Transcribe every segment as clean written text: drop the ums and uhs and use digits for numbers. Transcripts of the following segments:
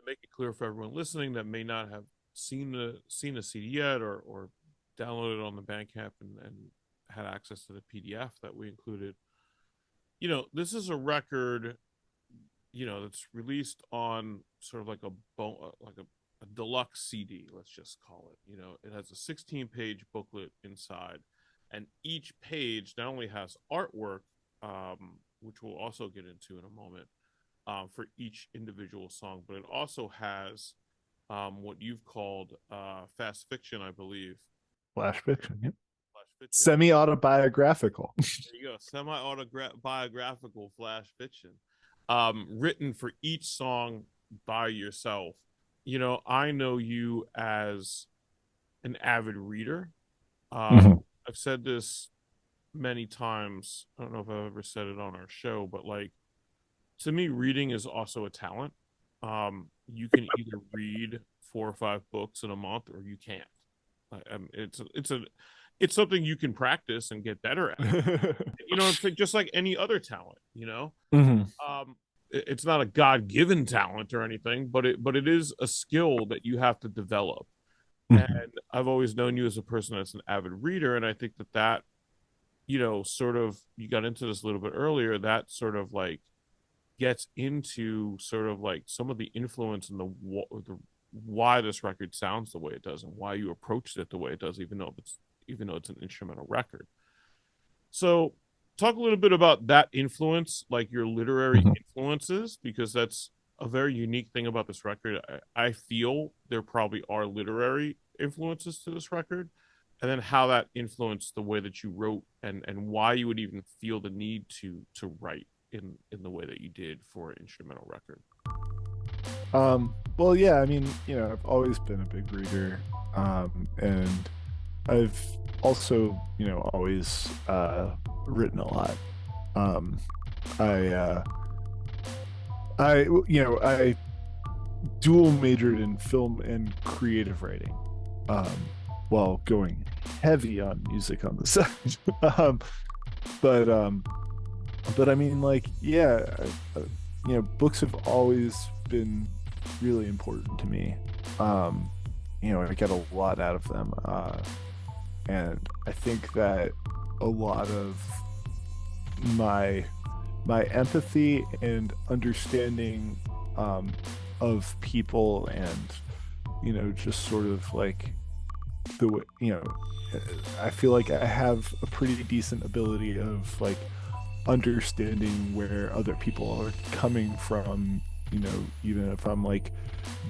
to make it clear for everyone listening that may not have seen the CD yet, or downloaded it on the Bandcamp and had access to the PDF that we included. This is a record, that's released on sort of like a deluxe CD, let's just call it. It has a 16-page booklet inside, and each page not only has artwork, which we'll also get into in a moment, for each individual song, but it also has what you've called fast fiction, I believe. Flash fiction. Yep. Flash fiction. Semi autobiographical. There you go. Semi autobiographical flash fiction, written for each song by yourself. I know you as an avid reader. Mhm. I've said this many times. I don't know if I've ever said it on our show, but like, to me, reading is also a talent. You can either read 4 or 5 books in a month, or you can't. It's something you can practice and get better at. It's like, just like any other talent. Mhm. It's not a God-given talent or anything, but it is a skill that you have to develop. And Mhm. I've always known you as a person that's an avid reader, and I think that sort of, you got into this a little bit earlier, that sort of like gets into sort of like some of the influence and the why this record sounds the way it does, and why you approached it the way it does, even though it's an instrumental record. So talk a little bit about that influence, like your literary Mhm. influences, because that's a very unique thing about this record. I feel there probably are literary influences to this record, and then how that influenced the way that you wrote, and why you would even feel the need to write in the way that you did for an instrumental record. Well, yeah, I mean, I've always been a big reader, and I've also, always written a lot. Um, I, I dual majored in film and creative writing, um, while going heavy on music on the side. um, but, um, but I mean, like, yeah, books have always been really important to me. Um, I get a lot out of them, and I think that a lot of my my empathy and understanding, um, of people, and just sort of like the way, I feel like I have a pretty decent ability of like understanding where other people are coming from, even if I'm like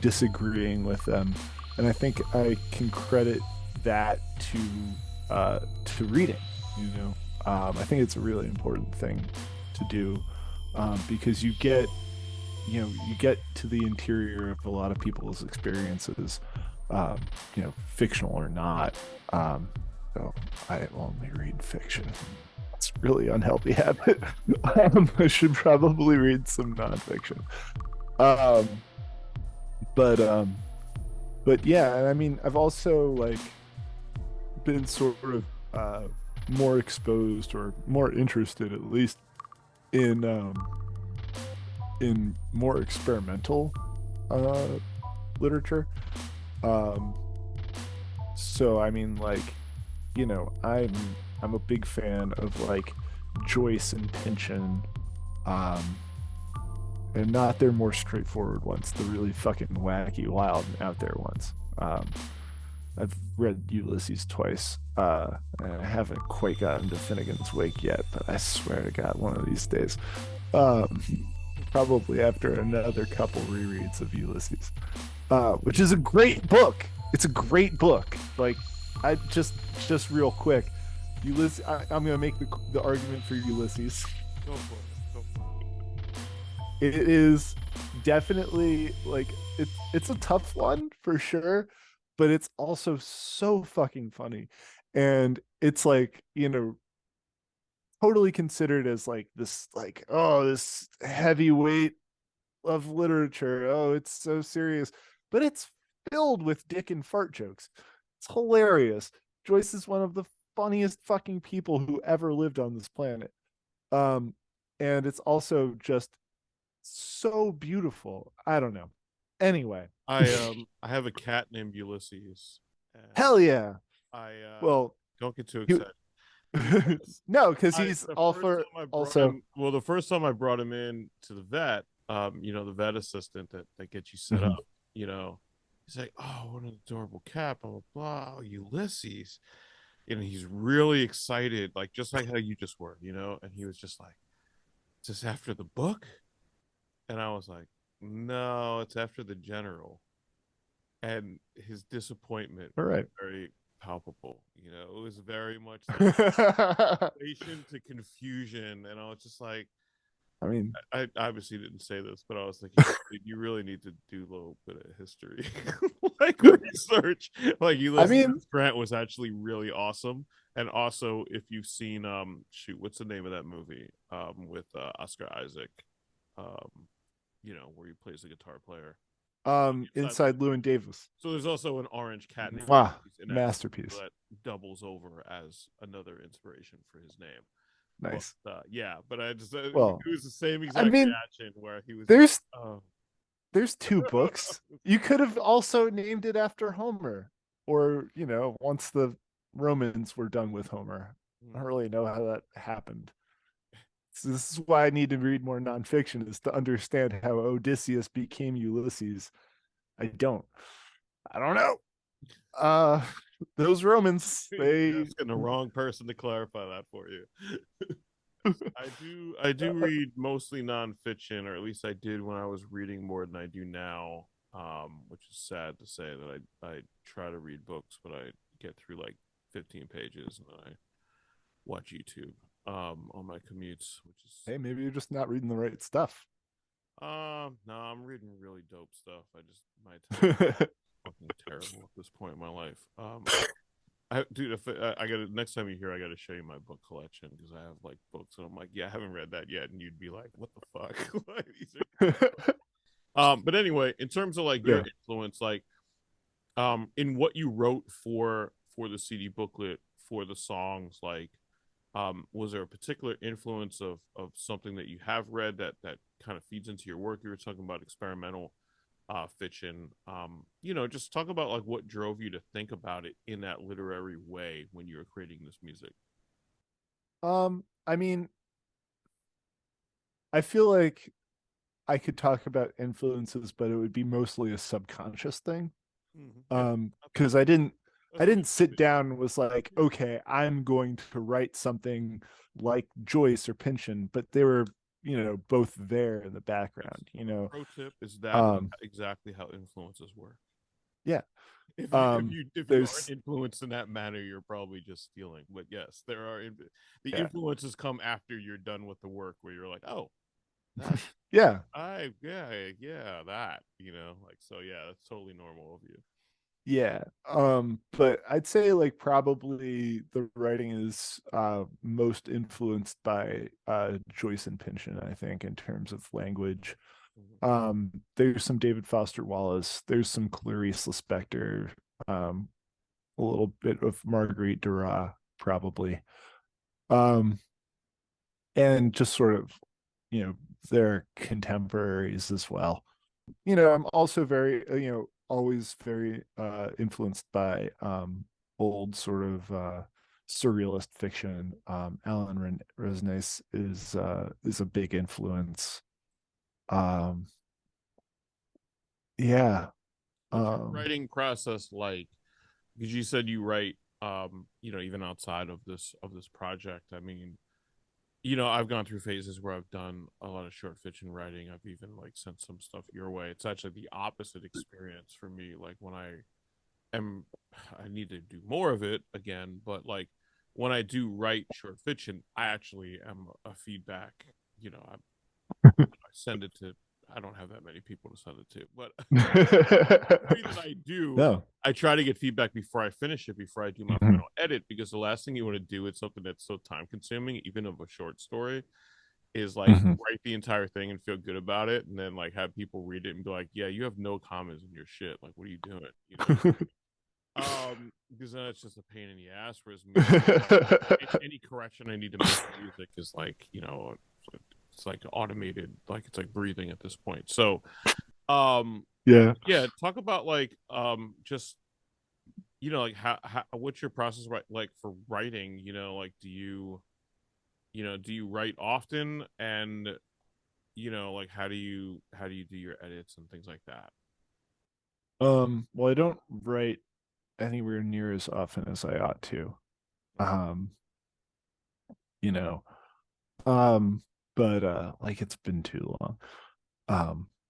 disagreeing with them. And I think I can credit that to reading. I think it's a really important thing to do, because you get to the interior of a lot of people's experiences, fictional or not. So I only read fiction. It's a really unhealthy habit. I should probably read some nonfiction. Um, but um, but yeah, I mean, I've also like been sort of more exposed, or more interested, at least, in more experimental uh, literature. Um, so I mean, like, I'm a big fan of like Joyce and Pynchon, um, and not their more straightforward ones, the really fucking wacky, wild, and out there ones. I've read Ulysses twice, and I haven't quite gotten to Finnegan's Wake yet, but I swear to God, one of these days. Um, Probably after another couple rereads of Ulysses, which is a great book. It's a great book. Like, I just real quick, Ulysses. I'm gonna make the argument for Ulysses. Go for it. Go for it. It is definitely like it's a tough one for sure, but it's also so fucking funny, and it's like, totally considered as like this, like, oh, this heavyweight of literature. Oh, it's so serious, but it's filled with dick and fart jokes. It's hilarious. Joyce is one of the funniest fucking people who ever lived on this planet. Um, and it's also just so beautiful. I don't know. Anyway, I have a cat named Ulysses, and hell yeah. I Well, don't get too he, excited because no, because I he's the all first for time I brought also. him well the first time I brought him in to the vet, the vet assistant that gets you set Mhm. up, you know, he's like, oh, what an adorable cat, blah blah blah, oh, Ulysses, and he's really excited, like just like how you just were, and he was just like, is this after the book? And I was like, no, it's after the general. And his disappointment All was right. very palpable. It was very much like elation to confusion, and I was just like, I mean, I obviously didn't say this, but I was thinking, dude, you really need to do a little bit of history, like research. Like I Ulysses mean, Grant was actually really awesome, and also if you've seen shoot, what's the name of that movie with Oscar Isaac, um, where he plays the guitar player. Inside inside Llewyn Davis. So there's also an orange cat named Wow, Ulysses in that movie, so masterpiece. that doubles over as another inspiration for his name. But Nice. yeah, but I just Well, it was the same I exact mean, reaction where he was just, there's oh, there's two books. You could have also named it after Homer, or once the Romans were done with Homer. I don't really know how that happened. So this is why I need to read more nonfiction, is to understand how Odysseus became Ulysses. I don't. I don't know. Uh those Romans, you're they asking the wrong person to clarify that for you. I do read mostly nonfiction, or at least I did when I was reading more than I do now. Which is sad to say that I try to read books, but I get through like 15 pages and then I watch YouTube on my commutes, which is hey, maybe you're just not reading the right stuff. no, I'm reading really dope stuff. I just my attention is fucking terrible at this point in my life. Dude, if I got to next time you're here, I got to show you my book collection because I have like books, and I'm like, yeah, I haven't read that yet, and you'd be like, what the fuck? Like, these are... But anyway, in terms of like your Yeah. influence, like, in what you wrote for the CD booklet for the songs, like, was there a particular influence of something that you have read that kind of feeds into your work? You were talking about experimental fiction. Just talk about like what drove you to think about it in that literary way when you were creating this music. I mean, I feel like I could talk about influences, but it would be mostly a subconscious thing. Yeah, Because I that's what didn't it should sit be. down and was like, Yeah. okay, I'm going to write something like Joyce or Pynchon, but they were, both there in the That's background. pro tip is that is Um, exactly how influences work. yeah. If you aren't There's influenced in that manner, you're probably just stealing. But yes, the yeah. influences come after you're done with the work, where you're like, oh, that Yeah. yeah, that like, so yeah, that's totally normal of you. Yeah. But I'd say like probably the writing is most influenced by Joyce and Pynchon, I think, in terms of language. Mhm. There's some David Foster Wallace, there's some Clarice Lispector, um, a little bit of Marguerite Duras, probably. Um, and just sort of, their contemporaries as well. I'm also very, always very influenced by old sort of surrealist fiction. Alan Resnais is a big influence. Um, yeah. What's your Um, writing process like? Because you said you write, even outside of this project. I mean, I've gone through phases where I've done a lot of short fiction writing. I've even like sent some stuff your way. It's actually the opposite experience for me. Like when am, I need to do more of it again, but like when I do write short fiction, I actually am a feedback. I send it to. I don't have that many people to send it to, but three that I do, no. I try to get feedback before I finish it, before I do my Mhm. final edit, because the last thing you want to do is something that's so time consuming, even of a short story, is like Mhm. write the entire thing and feel good about it, and then like have people read it and be like, "Yeah, you have no comments in your shit. Like, what are you doing?" Because then it's just a pain in the ass. Whereas music, any correction I need to make in music is like, it's like automated, like it's like breathing at this point. So, Yeah. Yeah, talk about like just like how what's your process like for writing, like do you write often, and like how do you do your edits and things like that? Well, I don't write anywhere near as often as I ought to. Um, you know. Um, but like it's been too long.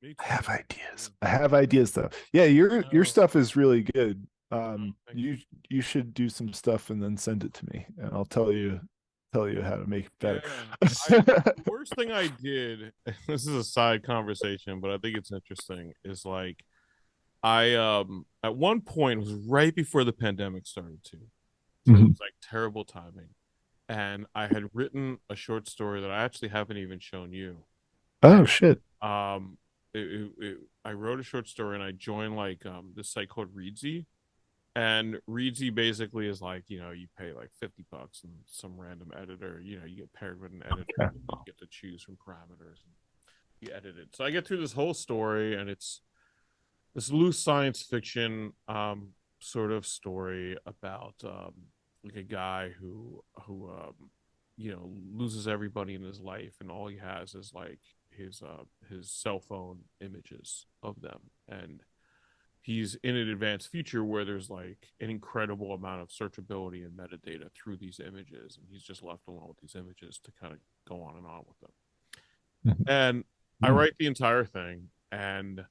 Me I too. have Yeah. ideas. I have ideas though. Yeah, your Oh, stuff is really good. thank you. You should do some stuff and then send it to me, and I'll tell you how to make it better. Yeah. The worst thing I did, this is a side conversation, but I think it's interesting, is like I at one point, it was right before the pandemic started too. So it Mhm. was like terrible timing. And I had written a short story that I actually haven't even shown you. And Oh shit. I wrote a short story and I joined like this site called Readsy. And Readsy basically is like, you pay like $50 and some random editor, you get paired with an editor Okay. and you get to choose from parameters and you edit it. So I get through this whole story and it's this loose science fiction sort of story about like a guy who loses everybody in his life and all he has is like his cell phone images of them, and he's in an advanced future where there's like an incredible amount of searchability and metadata through these images, and he's just left alone with these images to kind of go on and on with them. And I Mhm. write the entire thing and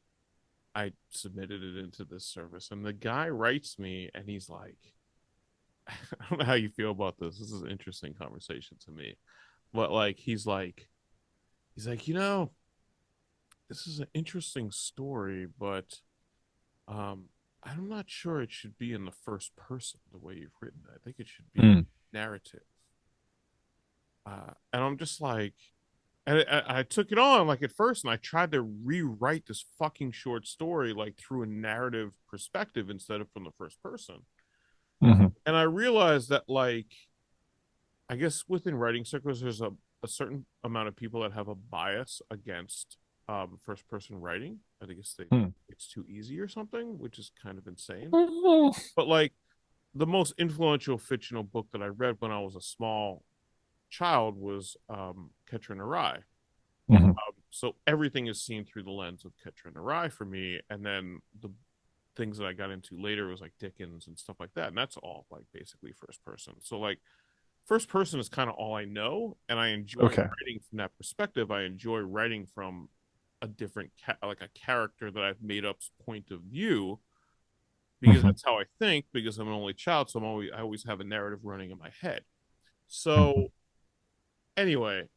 I submitted it into this service, and the guy writes me, and he's like, I don't know how you feel about this. This is an interesting conversation to me, but like, he's like, this is an interesting story, but um, I'm not sure it should be in the first person the way you've written it. I think it should be Mm. narrative. And I'm just like, and I took it on like at first, and I tried to rewrite this fucking short story like through a narrative perspective instead of from the first person. Mhm. And I realized that like I guess within writing circles, there's a certain amount of people that have a bias against first person writing. I think Mm. it's too easy or something, which is kind of insane. Mhm. But like the most influential fictional book that I read when I was a small child was Catcher in a Rye. Mhm. So everything is seen through the lens of Catcher in a Rye for me, and then the things that I got into later was like Dickens and stuff like that, and that's all like basically first person. So like first person is kind of all I know, and I enjoy Okay. writing from that perspective. I enjoy writing from a different like a character that I've made up's point of view, because Mhm. that's how I think. Because I'm an only child, so I always have a narrative running in my head. Mhm. So anyway,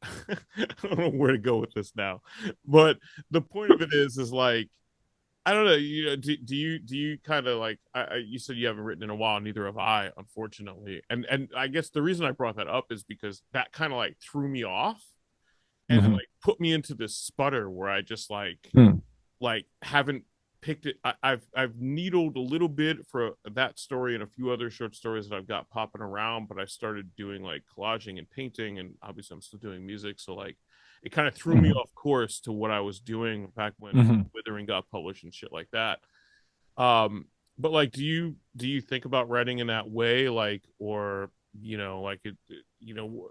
I don't know where to go with this now, but the point of it is like I don't know. Do you kind of like you said you haven't written in a while, neither have I, unfortunately. And I guess the reason I brought that up is because that kind of like threw me off and Mhm. like put me into this sputter where I just Mm. like haven't picked it. I've needled a little bit for that story and a few other short stories that I've got popping around, but I started doing like collaging and painting, and obviously I'm still doing music, so like it kind of threw me Mhm. off course to what I was doing back when Mhm. Withering got published and shit like that. Um, but like, do you think about writing in that way, like, or like you know,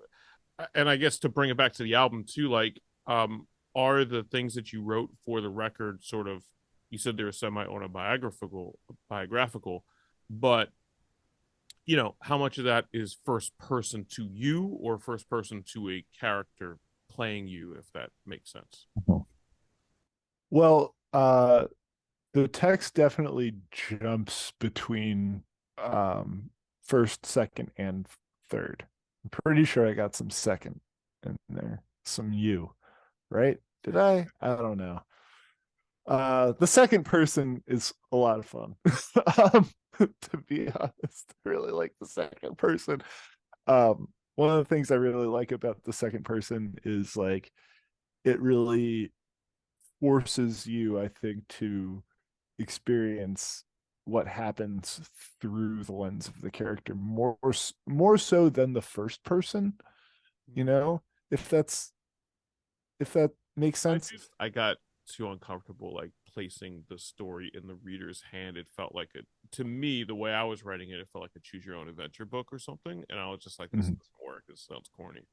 and I guess to bring it back to the album too, like, are the things that you wrote for the record sort of, you said they were semi biographical, but how much of that is first person to you or first person to a character playing you, if that makes sense? Mhm. Well, the text definitely jumps between first, second, and third. I'm pretty sure I got some second in there. Some you, right? Did I? I don't know. The second person is a lot of fun. um, to be honest, I really like the second person. One of the things I really like about the second person is like it really forces you, I think, to experience what happens through the lens of the character more so than the first person, you know, if that makes I sense. just I got too uncomfortable like placing the story in the reader's hand. It felt like a to me the way I was writing it, it felt like a choose your own adventure book or something. And I was just like, this Mhm. doesn't work. This sounds corny.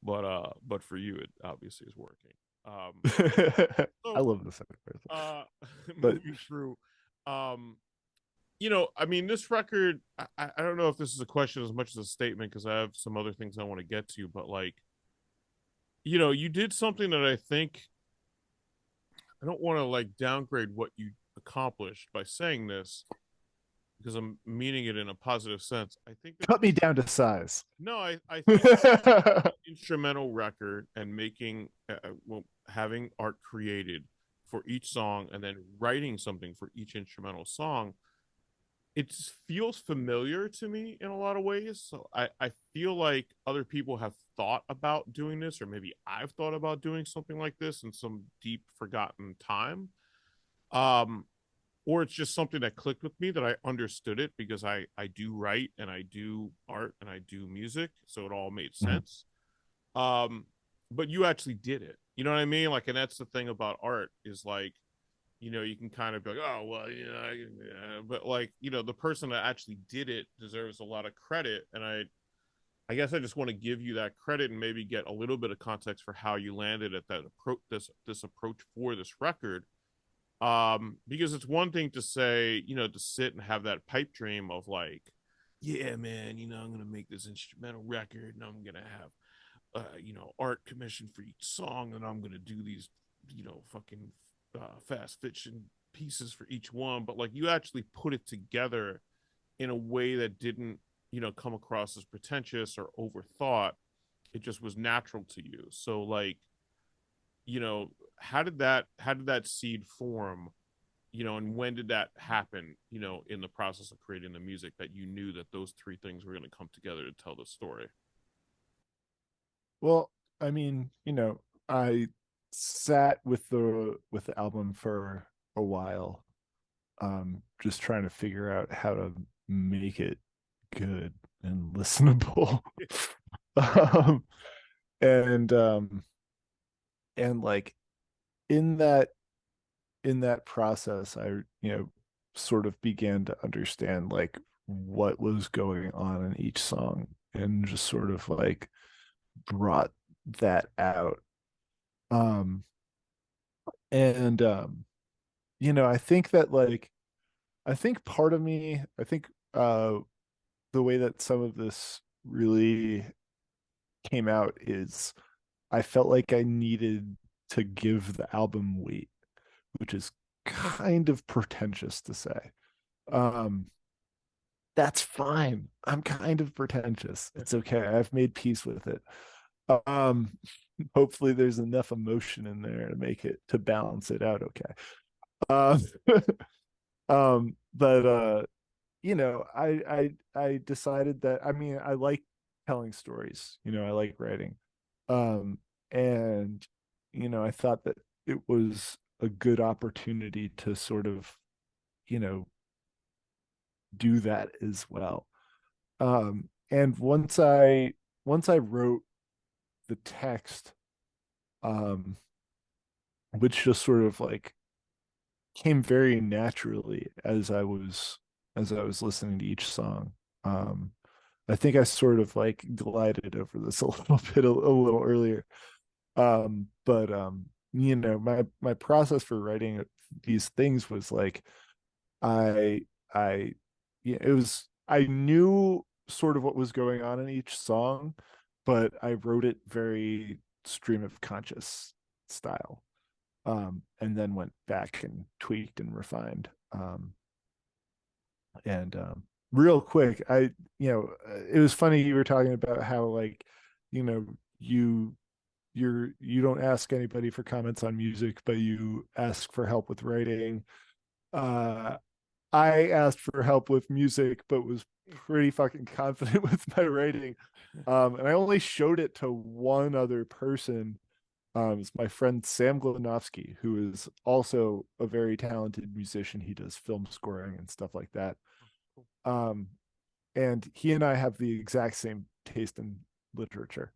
But for you, it obviously is working. Um, I so love this episode. uh, But moving through, um, I mean, this record. I don't know if this is a question as much as a statement because I have some other things I want to get to, but like, you did something that I think I don't want to like downgrade what you accomplished by saying this because I'm meaning it in a positive sense. I think that cut me down to size. no, I think instrumental record and making well, having art created for each song and then writing something for each instrumental song, it feels familiar to me in a lot of ways. So I feel like other people have thought about doing this, or maybe I've thought about doing something like this in some deep forgotten time. Um, or it's just something that clicked with me that I understood it because I do write and I do art and I do music, so it all made Mhm. sense. Um, but you actually did it. You know what I mean? Like, and that's the thing about art is like, you can kind of be like, oh well, but like, the person that actually did it deserves a lot of credit, and I guess I just want to give you that credit and maybe get a little bit of context for how you landed at that approach, this approach for this record. Because it's one thing to say, to sit and have that pipe dream of like, yeah, man, I'm gonna make this instrumental record and I'm gonna have art commission for each song, and I'm gonna do these, fucking fast fiction pieces for each one. But like, you actually put it together in a way that didn't, come across as pretentious or overthought. It just was natural to you. So like, you know, how did that seed form? And when did that happen? In the process of creating the music, that you knew that those three things were going to come together to tell the story. Well, I mean, I sat with the album for a while, just trying to figure out how to make it good and listenable. um, and like in that process, I sort of began to understand like what was going on in each song and just sort of like brought that out. Um, and I think that like I think part of me, I think the way that some of this really came out is I felt like I needed to give the album weight, which is kind of pretentious to say. Um, that's fine. I'm kind of pretentious. It's okay. I've made peace with it. Um, hopefully there's enough emotion in there to make it to balance it out okay. Um, but I decided that I mean I like telling stories, I like writing. Um, and I thought that it was a good opportunity to sort of, you know, do that as well. And once I wrote the text, um, which just sort of like came very naturally as I was listening to each song. Um, I think I sort of like glided over this a little bit a little earlier. But my process for writing these things was like I I yeah, it was I knew sort of what was going on in each song, but I wrote it very stream of conscious style. And then went back and tweaked and refined. And real quick, it was funny you were talking about how like, you know, you you don't ask anybody for comments on music, but you ask for help with writing. Uh, I asked for help with music, but was pretty fucking confident with my writing. And I only showed it to one other person. It's my friend Sam Glinowski, who is also a very talented musician. He does film scoring and stuff like that. Um, and he and I have the exact same taste in literature.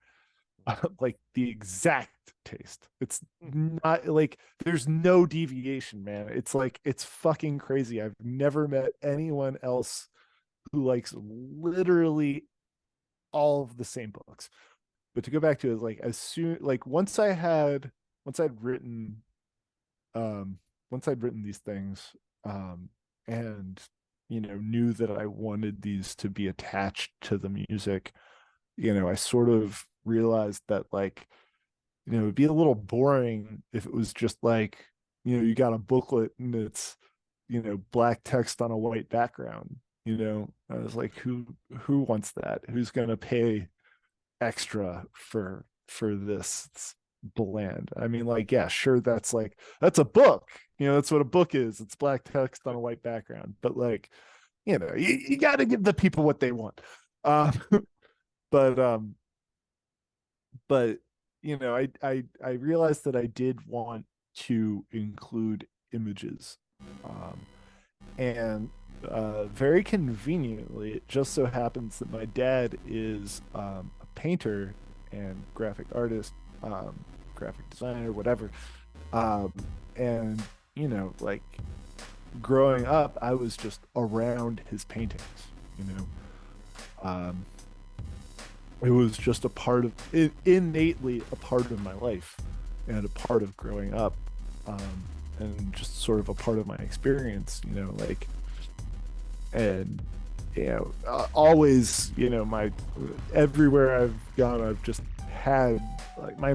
like the exact taste. It's not like there's no deviation, man. It's like it's fucking crazy. I've never met anyone else who likes literally all of the same books. But to go back to it, like as soon like once I'd written um once I'd written these things, and knew that I wanted these to be attached to the music, I sort of realized that, like, it'd be a little boring if it was just like, you got a booklet and it's, black text on a white background. I was like, who wants that? Who's gonna pay extra for this? It's bland. I mean, like, yeah, sure, that's a book. That's what a book is. It's black text on a white background. But like, you got to give the people what they want. Uh, but but I realized that I did want to include images, um, and very conveniently, it just so happens that my dad is a painter and graphic artist, graphic designer, whatever. Um, and like growing up, I was just around his paintings. You know, um, it was just a part of it, innately a part of my life and a part of growing up, um, and just sort of a part of my experience. Like, and always, my everywhere I've gone, I've just had like my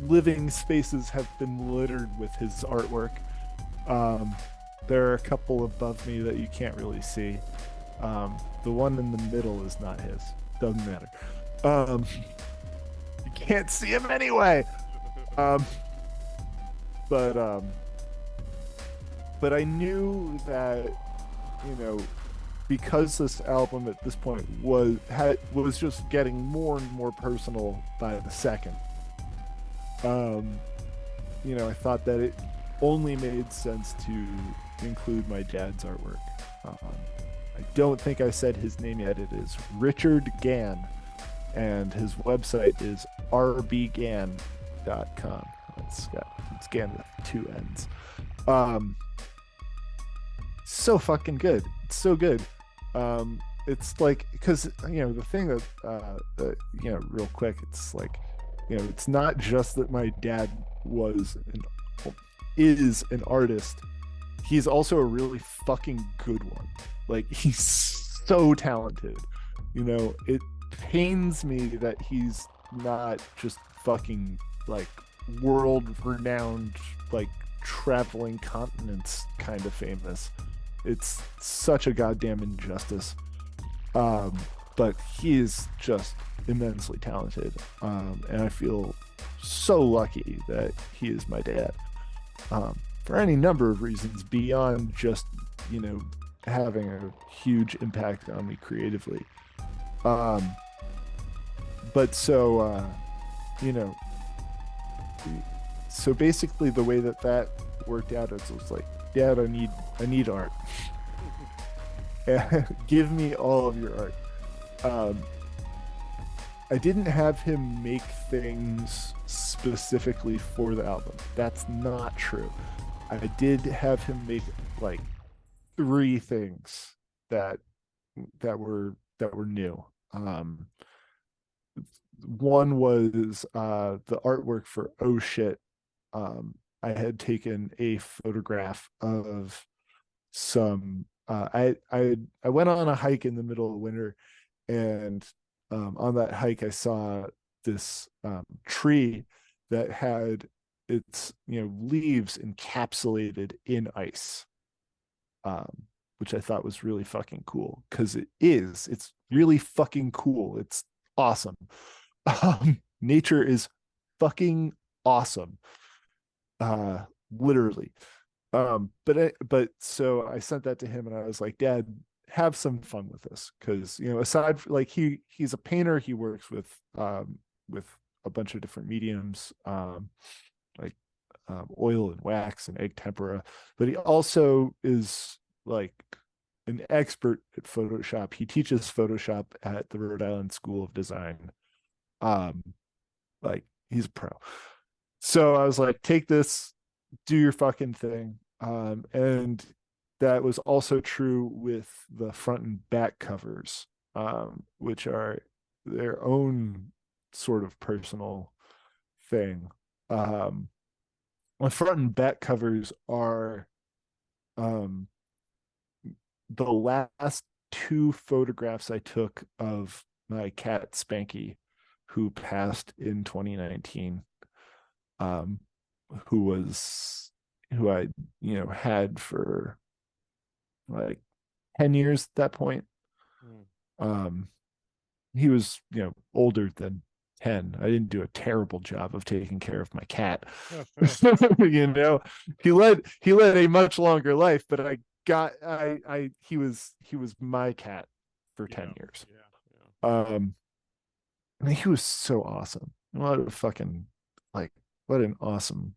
living spaces have been littered with his artwork. um there are a couple above me that you can't really see. The one in the middle is not his. Doesn't matter. You can't see him anyway. um but I knew that, you know because this album at this point was just getting more and more personal by the second. um I thought that it only made sense to include my dad's artwork. I don't think I said his name yet. It is Richard Gann, and his website is rbgann.com. It's Gann with two N's. Um, so fucking good. It's so good. It's like, because the thing real quick, it's like, it's not just that my dad is an artist. He's also a really fucking good one. Like, he's so talented. It pains me that he's not just fucking like world renowned, like traveling continents kind of famous. It's such a goddamn injustice. But he is just immensely talented. And I feel so lucky that he is my dad. For any number of reasons beyond just, having a huge impact on me creatively. But so, you know, so basically the way that worked out is, it was like, Dad, I need art. Give me all of your art. I didn't have him make things specifically for the album. That's not true. I did have him make like three things that were new. One was the artwork for Oh Shit. I had taken a photograph of some. I went on a hike in the middle of winter, and on that hike I saw this tree that had its leaves encapsulated in ice, which I thought was really fucking cool, because it's really fucking cool. It's awesome. Nature is fucking awesome, literally. But so I sent that to him, and I was like, Dad, have some fun with this, because aside like he's a painter. He works with a bunch of different mediums, like oil and wax and egg tempera, but he also is like an expert at Photoshop. He teaches Photoshop at the Rhode Island School of Design. Um, like he's a pro. So I was like, take this, do your fucking thing. And that was also true with the front and back covers, which are their own sort of personal thing. Um, the front and back covers are um, the last two photographs I took of my cat Spanky, who passed in 2019, um, who was who I had for like 10 years at that point. Mm. Um, he was older than 10. I didn't do a terrible job of taking care of my cat. you know, he led a much longer life, but he was my cat for 10 Yeah, years. yeah, yeah. Um, and he was so awesome. What a fucking like what an awesome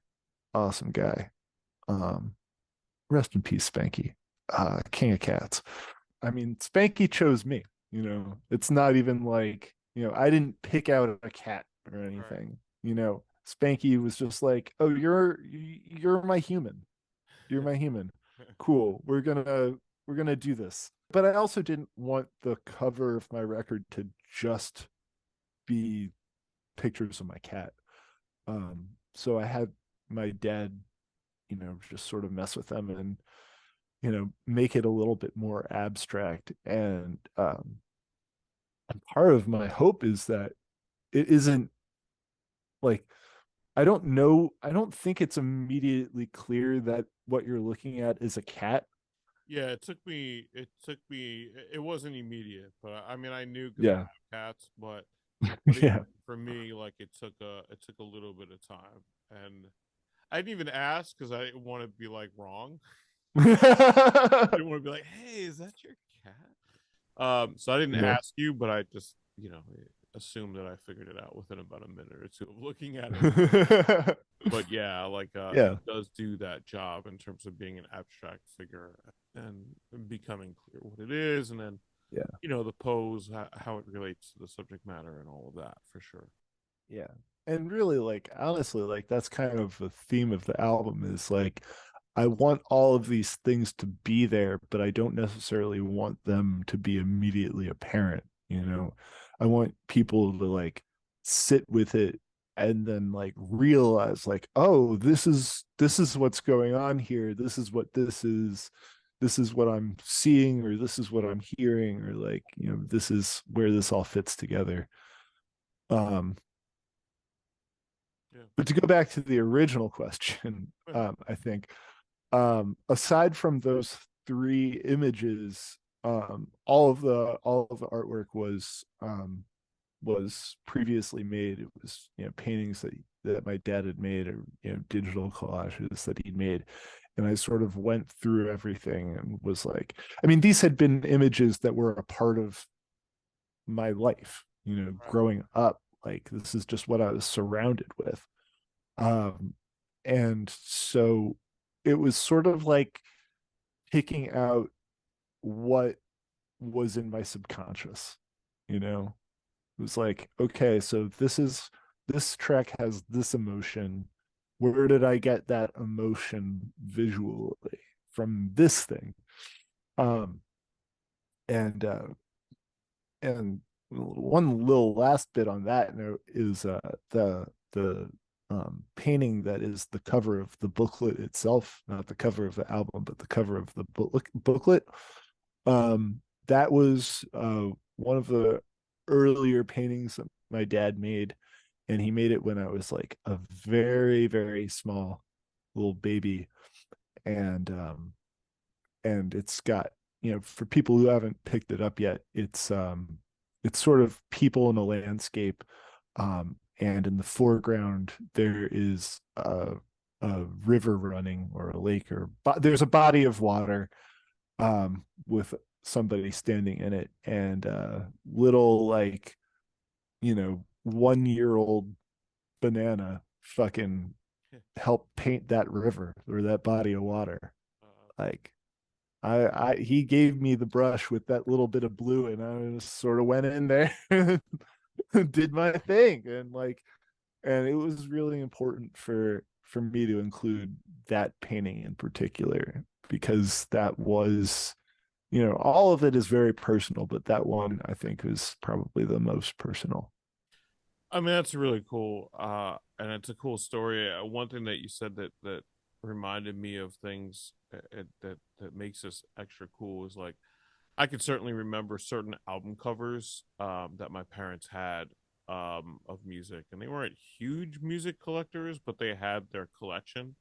guy. Um, Rest in peace, Spanky, King of Cats. I mean, Spanky chose me. It's not even like I didn't pick out a cat or Right. anything. Spanky was just like, oh, you're my human. You're my human. Cool. We're gonna do this. But I also didn't want the cover of my record to just be pictures of my cat. So I had my dad, just sort of mess with them and make it a little bit more abstract. And part of my hope is that it isn't like I don't think it's immediately clear that what you're looking at is a cat. Yeah, it took me. It took me. It wasn't immediate, but I mean, I knew because I Yeah. have cats. But even Yeah. for me, like it took a little bit of time, and I didn't even ask because I didn't want to be like wrong. I didn't want to be like, "Hey, is that your cat?" So I didn't Yeah. ask you, but I just assumed that I figured it out within about a minute or two of looking at it. But yeah, like it Yeah. does do that job in terms of being an abstract figure and becoming clear what it is, and then Yeah. the pose, how it relates to the subject matter, and all of that for sure. Yeah. And really, like, honestly, like, that's kind of the theme of the album is like, I want all of these things to be there, but I don't necessarily want them to be immediately apparent. I want people to like sit with it and then like realize like, oh, this is what's going on here. This is what this is. This is what I'm seeing, or this is what I'm hearing, or like, this is where this all fits together. Um, Yeah. but to go back to the original question, I think aside from those three images, all of the artwork was previously made. It was paintings that my dad had made, or digital collages that he'd made, and I sort of went through everything and was like, I mean, these had been images that were a part of my life, Right. growing up. Like this is just what I was surrounded with. Um, and so it was sort of like picking out what was in my subconscious, you know? It was like, okay, so this track has this emotion. Where did I get that emotion visually from this thing? Um, and and one little last bit on that note is the painting that is the cover of the booklet itself, not the cover of the album, but the cover of the booklet. That was one of the earlier paintings that my dad made, and he made it when I was like a very, very small little baby. And it's got, for people who haven't picked it up yet, it's sort of people in a landscape, and in the foreground there is a river running, or a lake, or there's a body of water, with somebody standing in it, and little, like, 1 year old banana fucking help paint that river, or that body of water. Like, he gave me the brush with that little bit of blue, and I just sort of went in there did my thing, and like, and it was really important for me to include that painting in particular because that was, all of it is very personal, but that one I think was probably the most personal. I mean, that's really cool, and it's a cool story. One thing that you said that reminded me of things that makes this extra cool is like I could certainly remember certain album covers that my parents had of music, and they weren't huge music collectors, but they had their collection.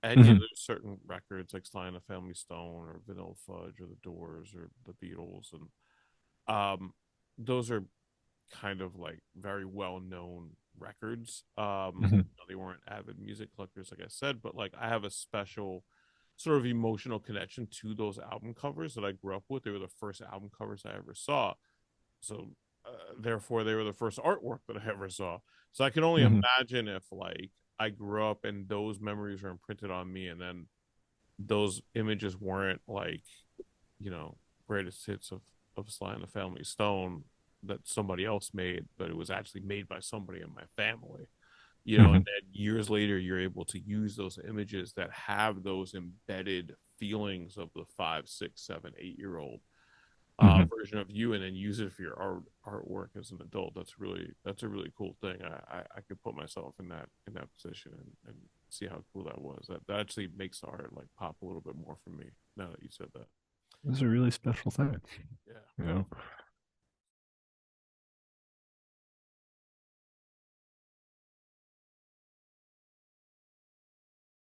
And Mm-hmm. there's certain records like Sly and the Family Stone or Vanilla Fudge or the Doors or the Beatles, and um, those are kind of like very well known records. Mm-hmm. They weren't avid music collectors, like I said, but like I have a special sort of emotional connection to those album covers that I grew up with. They were the first album covers I ever saw. So therefore they were the first artwork that I ever saw. So I can only Mm-hmm. imagine if like I grew up and those memories were imprinted on me and then those images weren't like, you know, greatest hits of Sly and the Family Stone that somebody else made, but it was actually made by somebody in my family. And Mm-hmm. then years later, you're able to use those images that have those embedded feelings of the 5, 6, 7, 8 year old Mm-hmm. version of you, and then use it for your artwork as an adult. That's a really cool thing. I could put myself in that position and see how cool that was. That actually makes the art like pop a little bit more for me now that you said that. It was a really special thing, Yeah. you know.